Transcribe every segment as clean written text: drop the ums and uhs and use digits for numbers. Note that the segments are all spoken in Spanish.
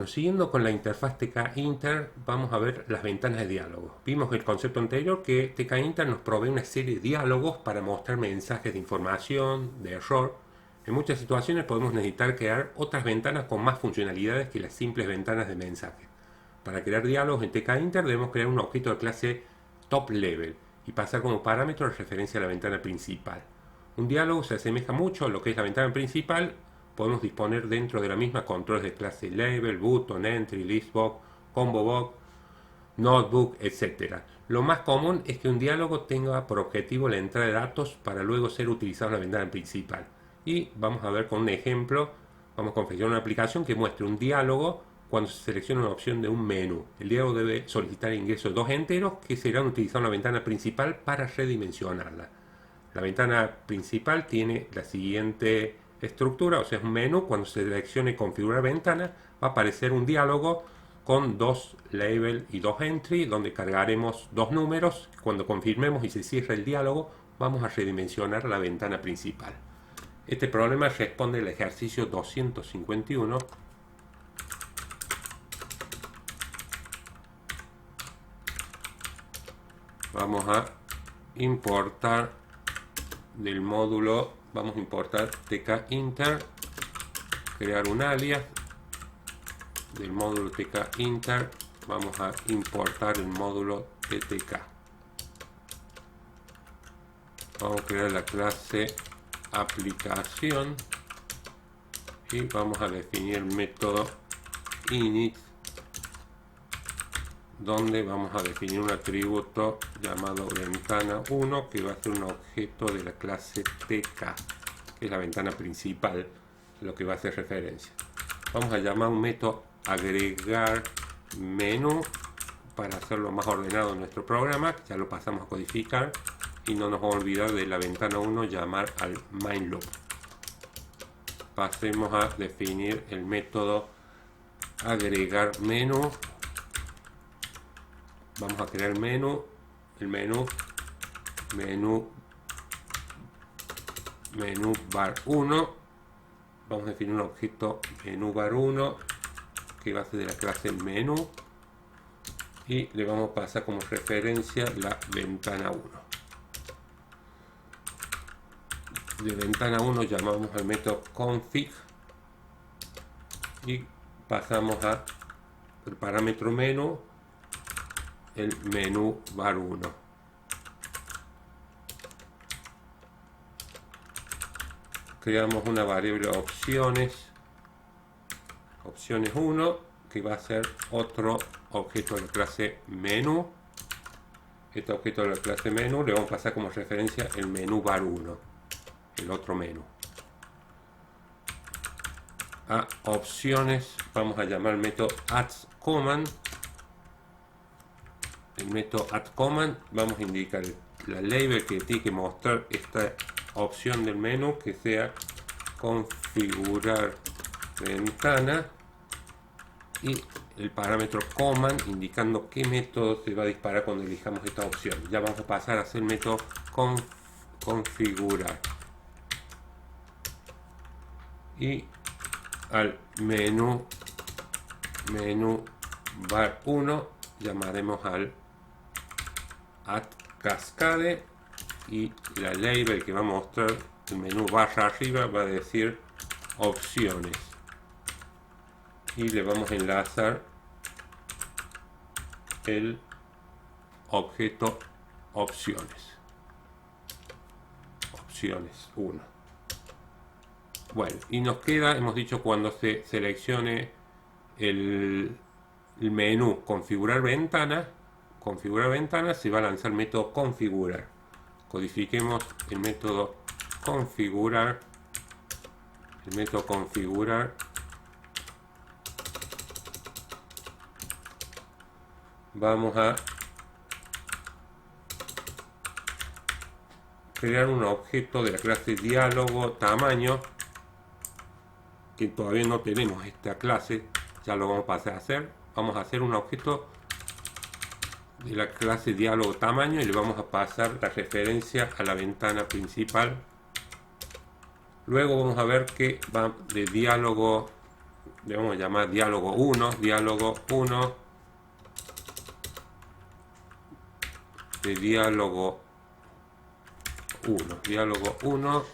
Siguiendo con la interfaz TK-Inter, vamos a ver las ventanas de diálogo. Vimos el concepto anterior que TK-Inter nos provee una serie de diálogos para mostrar mensajes de información, de error. En muchas situaciones podemos necesitar crear otras ventanas con más funcionalidades que las simples ventanas de mensaje. Para crear diálogos en TK-Inter debemos crear un objeto de clase TopLevel y pasar como parámetro la referencia a la ventana principal. Un diálogo se asemeja mucho a lo que es la ventana principal. Podemos disponer dentro de la misma controles de clase Label, Button, Entry, Listbox, ComboBox, Notebook, etc. Lo más común es que un diálogo tenga por objetivo la entrada de datos para luego ser utilizado en la ventana principal. Y vamos a ver con un ejemplo, vamos a configurar una aplicación que muestre un diálogo cuando se selecciona una opción de un menú. El diálogo debe solicitar ingreso de dos enteros que serán utilizados en la ventana principal para redimensionarla. La ventana principal tiene la siguiente estructura, o sea, es un menú. Cuando se seleccione configurar ventana, va a aparecer un diálogo con dos label y dos entry, donde cargaremos dos números. Cuando confirmemos y se cierre el diálogo, vamos a redimensionar la ventana principal. Este problema responde al ejercicio 251. Vamos a importar del módulo, vamos a importar TK-Inter, crear un alias del módulo TK-Inter, vamos a importar el módulo TTK. Vamos a crear la clase aplicación y vamos a definir el método init, donde vamos a definir un atributo llamado ventana 1 que va a ser un objeto de la clase TK, que es la ventana principal, lo que va a hacer referencia. Vamos a llamar un método agregar menú para hacerlo más ordenado en nuestro programa. Ya lo pasamos a codificar y no nos vamos a olvidar de la ventana 1 llamar al main loop. Pasemos a definir el método agregar menú. Vamos a crear el menú bar 1. Vamos a definir un objeto menú bar 1 que va a ser de la clase menú y le vamos a pasar como referencia la ventana 1. De ventana 1 llamamos al método config y pasamos a el parámetro menú, el menú bar 1. Creamos una variable opciones 1 que va a ser otro objeto de la clase menú. Este objeto de la clase menú le vamos a pasar como referencia el menú bar 1, el otro menú. A opciones vamos a llamar el método addCommand. El método addCommand vamos a indicar la label que tiene que mostrar esta opción del menú, que sea configurar ventana, y el parámetro command indicando qué método se va a disparar cuando elijamos esta opción. Ya vamos a pasar a hacer el método configurar y al menú bar 1 llamaremos al add cascade y la label que va a mostrar el menú barra arriba va a decir opciones y le vamos a enlazar el objeto opciones 1. Bueno, y nos queda, hemos dicho, cuando se seleccione el menú configurar ventana, se va a lanzar el método configurar. Codifiquemos el método configurar. Vamos a crear un objeto de la clase diálogo tamaño, que todavía no tenemos esta clase, ya lo vamos a pasar a hacer. Vamos a hacer un objeto de la clase diálogo tamaño y le vamos a pasar la referencia a la ventana principal. Luego vamos a ver que va de diálogo le vamos a llamar diálogo 1, diálogo 1, de diálogo 1, diálogo 1,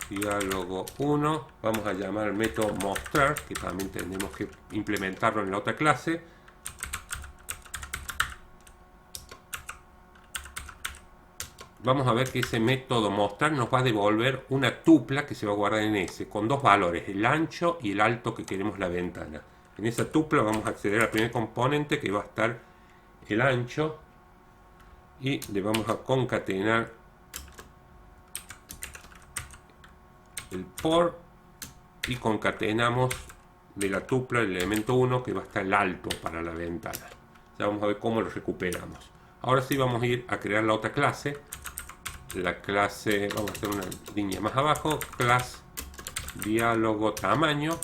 diálogo 1, vamos a llamar el método mostrar, que también tenemos que implementarlo en la otra clase. Vamos a ver que ese método mostrar nos va a devolver una tupla que se va a guardar en S, con dos valores, el ancho y el alto que queremos la ventana. En esa tupla vamos a acceder al primer componente, que va a estar el ancho, y le vamos a concatenar el por, y concatenamos de la tupla el elemento 1, que va a estar el alto para la ventana. Ya vamos a ver cómo lo recuperamos. Ahora sí vamos a ir a crear la otra clase. La clase, vamos a hacer una línea más abajo, class diálogo tamaño.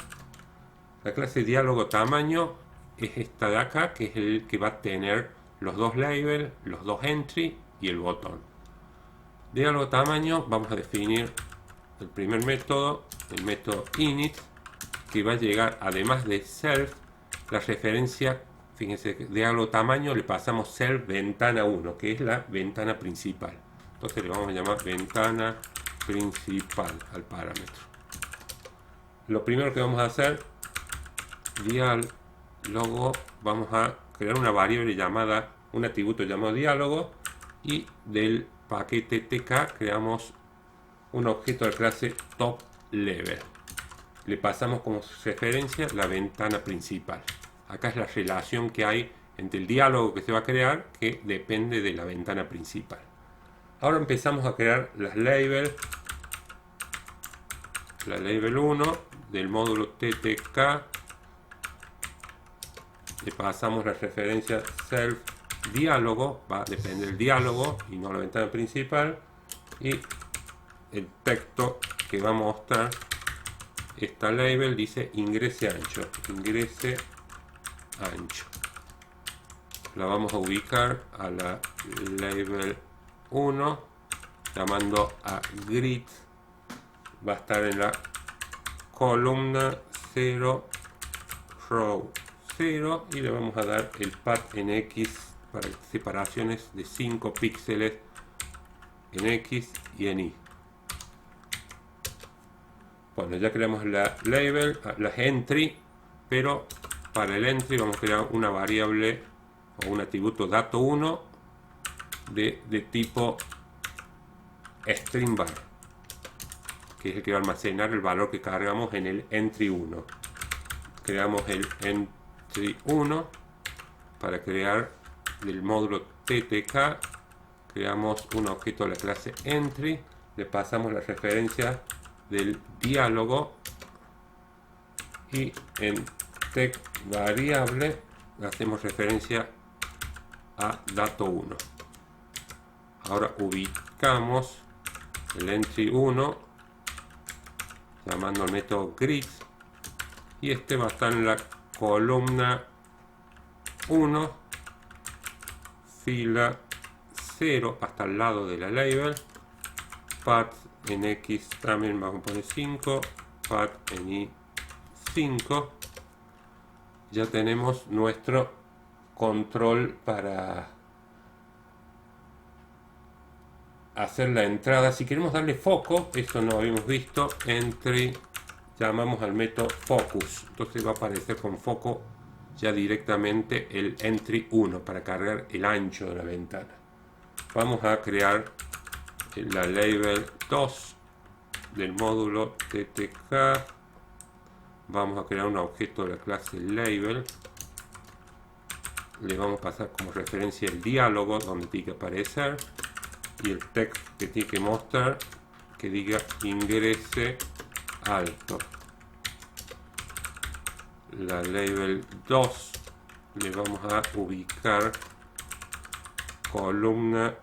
La clase diálogo tamaño es esta de acá, que es el que va a tener los dos labels, los dos entry y el botón. Diálogo tamaño, vamos a definir el primer método, el método init, que va a llegar, además de self, la referencia. Fíjense, diálogo tamaño le pasamos self ventana 1, que es la ventana principal. Entonces le vamos a llamar ventana principal al parámetro. Lo primero que vamos a hacer, diálogo, vamos a crear una variable llamada, un atributo llamado diálogo, y del paquete tk creamos un objeto de clase top level. Le pasamos como referencia la ventana principal. Acá es la relación que hay entre el diálogo que se va a crear, que depende de la ventana principal. Ahora empezamos a crear las labels. La label 1 del módulo ttk, le pasamos la referencia self diálogo, va a depender del diálogo y no la ventana principal, y el texto que va a mostrar esta label dice ingrese ancho, ingrese ancho. La vamos a ubicar a la label 1 llamando a grid, va a estar en la columna 0 row 0, y le vamos a dar el path en X para separaciones de 5 píxeles en X y en Y. Bueno, ya creamos la label, las entry, pero para el entry vamos a crear una variable o un atributo dato 1 de tipo string bar, que es el que va a almacenar el valor que cargamos en el entry 1. Creamos el entry 1 para crear del módulo ttk, creamos un objeto de la clase entry, le pasamos la referencia del diálogo, y en text variable hacemos referencia a dato 1. Ahora ubicamos el entry 1 llamando al método grid, y este va a estar en la columna 1, fila 0, hasta el lado de la label. Path en X también vamos a poner 5, path en Y 5. Ya tenemos nuestro control para hacer la entrada. Si queremos darle foco, esto no habíamos visto, entry, llamamos al método focus, entonces va a aparecer con foco ya directamente el entry 1 para cargar el ancho de la ventana. Vamos a crear la label 2 del módulo ttk, vamos a crear un objeto de la clase label, le vamos a pasar como referencia el diálogo donde tiene que aparecer, y el text que tiene que mostrar que diga ingrese alto. La label 2 le vamos a ubicar columna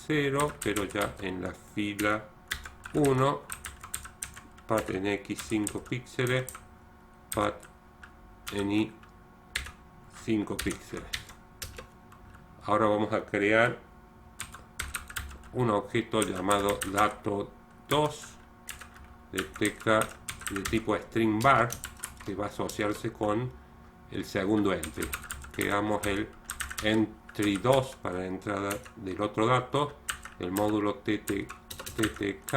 0, pero ya en la fila 1, path en X 5 píxeles, path en Y 5 píxeles. Ahora vamos a crear un objeto llamado dato 2 de tk de tipo string bar, que va a asociarse con el segundo entry. Creamos el entry 2 para la entrada del otro dato, el módulo ttk,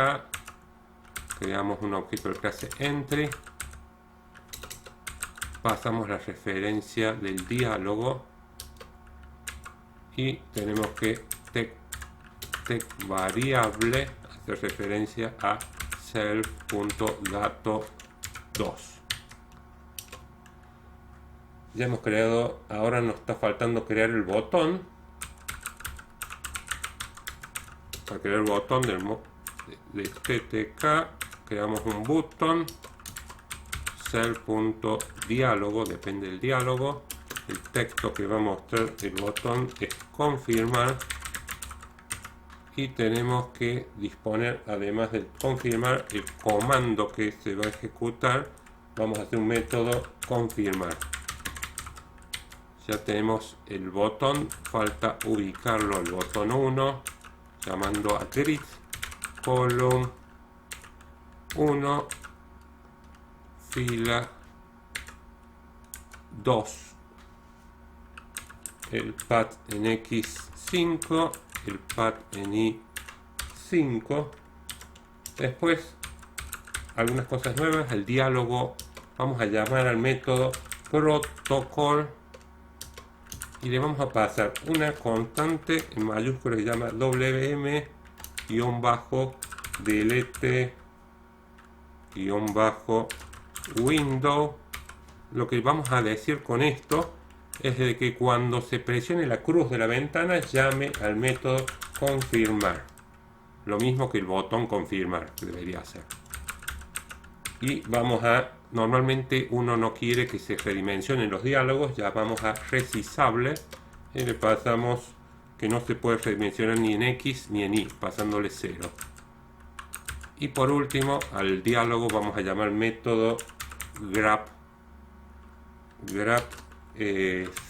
creamos un objeto de clase entry, pasamos la referencia del diálogo y tenemos que text variable hace referencia a self.dato2. Ya hemos creado, ahora nos está faltando crear el botón. Para crear el botón de ttk creamos un button self.diálogo, depende del diálogo. El texto que va a mostrar el botón es confirmar y tenemos que disponer, además de confirmar, el comando que se va a ejecutar. Vamos a hacer un método confirmar. Ya tenemos el botón, falta ubicarlo al botón 1 llamando a grid column 1 fila 2, el path en X5, el path en Y5. Después algunas cosas nuevas, el diálogo, vamos a llamar al método protocol y le vamos a pasar una constante en mayúsculas que se llama wm-delete-window. Lo que vamos a decir con esto es de que cuando se presione la cruz de la ventana llame al método confirmar, lo mismo que el botón confirmar que debería hacer. Y vamos a, normalmente uno no quiere que se redimensionen los diálogos, ya vamos a resizable y le pasamos que no se puede redimensionar ni en X ni en Y, pasándole 0. Y por último, al diálogo vamos a llamar método grab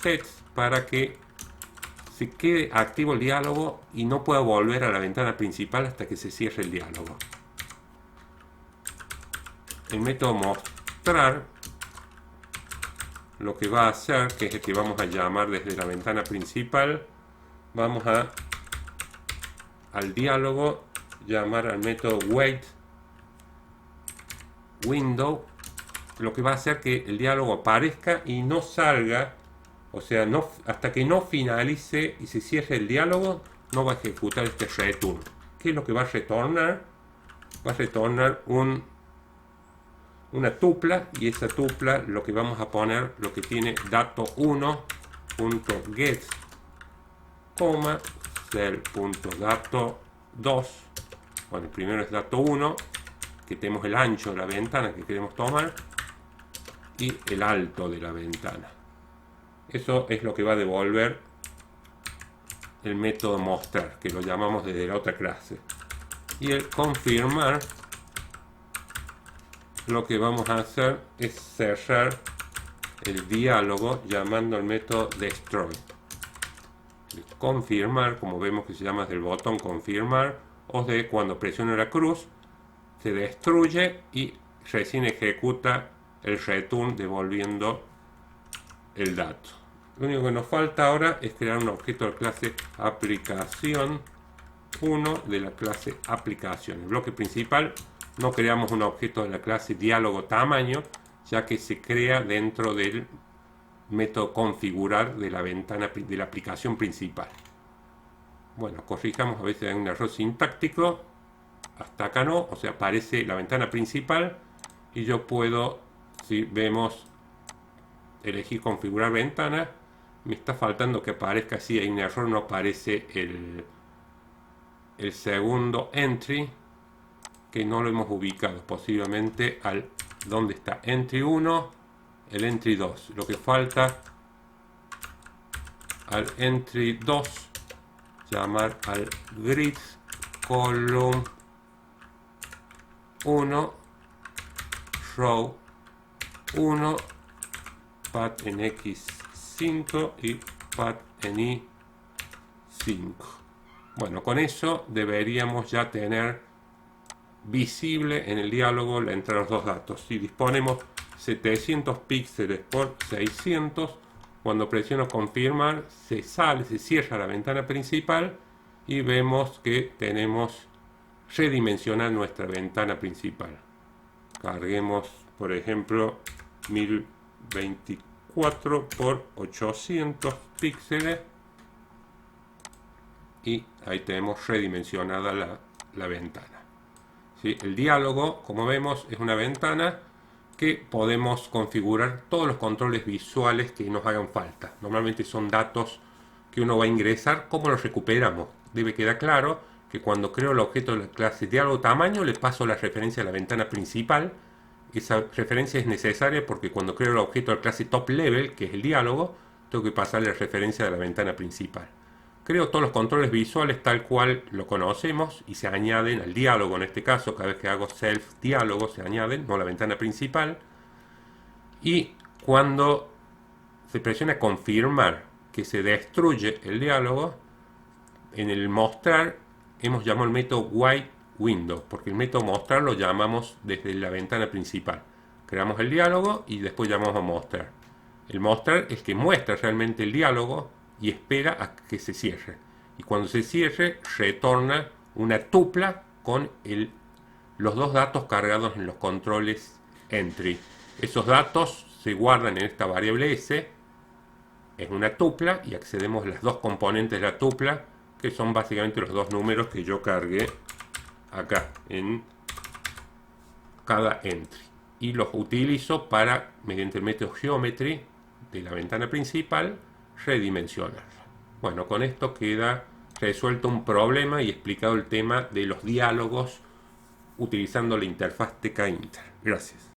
sets para que se quede activo el diálogo y no pueda volver a la ventana principal hasta que se cierre el diálogo. El método mostrar lo que va a hacer, que es el que vamos a llamar desde la ventana principal, vamos al diálogo llamar al método wait window, lo que va a hacer que el diálogo aparezca y no salga, o sea, no, hasta que no finalice y se cierre el diálogo, no va a ejecutar este return. ¿Qué es lo que va a retornar? Va a retornar una tupla, y esa tupla lo que vamos a poner, lo que tiene dato1.get, cell.dato2. Bueno, el primero es dato1, que tenemos el ancho de la ventana que queremos tomar, y el alto de la ventana. Eso es lo que va a devolver el método mostrar, que lo llamamos desde la otra clase. Y el confirmar, lo que vamos a hacer es cerrar el diálogo llamando al método destroy. El confirmar, como vemos que se llama del botón confirmar, o de cuando presiono la cruz, se destruye y recién ejecuta el return devolviendo el dato. Lo único que nos falta ahora es crear un objeto de clase aplicación 1 de la clase aplicación. El bloque principal no creamos un objeto de la clase diálogo tamaño, ya que se crea dentro del método configurar de la ventana de la aplicación principal. Bueno, corrijamos, a veces hay un error sintáctico. Hasta acá no, o sea, aparece la ventana principal y yo puedo, si vemos, elegir configurar ventana. Me está faltando que aparezca, si hay un error, no aparece el segundo entry, que no lo hemos ubicado, posiblemente al donde está entry 1, el entry 2. Lo que falta al entry 2, llamar al grid column 1 row 1 path en X5 y path en Y5. Bueno, con eso deberíamos ya tener visible en el diálogo la entrada de los dos datos. Si disponemos 700 píxeles por 600. Cuando presiono confirmar, se cierra la ventana principal y vemos que tenemos redimensionada nuestra ventana principal. Carguemos, por ejemplo, 1024 por 800 píxeles y ahí tenemos redimensionada la ventana. ¿Sí? El diálogo, como vemos, es una ventana que podemos configurar todos los controles visuales que nos hagan falta. Normalmente son datos que uno va a ingresar. ¿Cómo los recuperamos? Debe quedar claro que cuando creo el objeto de la clase diálogo tamaño le paso la referencia a la ventana principal. Esa referencia es necesaria porque cuando creo el objeto de la clase top level, que es el diálogo, tengo que pasarle la referencia de la ventana principal. Creo todos los controles visuales tal cual lo conocemos y se añaden al diálogo. En este caso, cada vez que hago self diálogo se añaden, no a la ventana principal. Y cuando se presiona confirmar que se destruye el diálogo, en el mostrar hemos llamado el método white window, porque el método mostrar lo llamamos desde la ventana principal. Creamos el diálogo y después llamamos a mostrar. El mostrar es que muestra realmente el diálogo y espera a que se cierre. Y cuando se cierre, retorna una tupla con los dos datos cargados en los controles entry. Esos datos se guardan en esta variable s, es una tupla, y accedemos a las dos componentes de la tupla, que son básicamente los dos números que yo cargué acá en cada entry. Y los utilizo para, mediante el método geometry de la ventana principal, redimensionarla. Bueno, con esto queda resuelto un problema y explicado el tema de los diálogos utilizando la interfaz TK Inter. Gracias.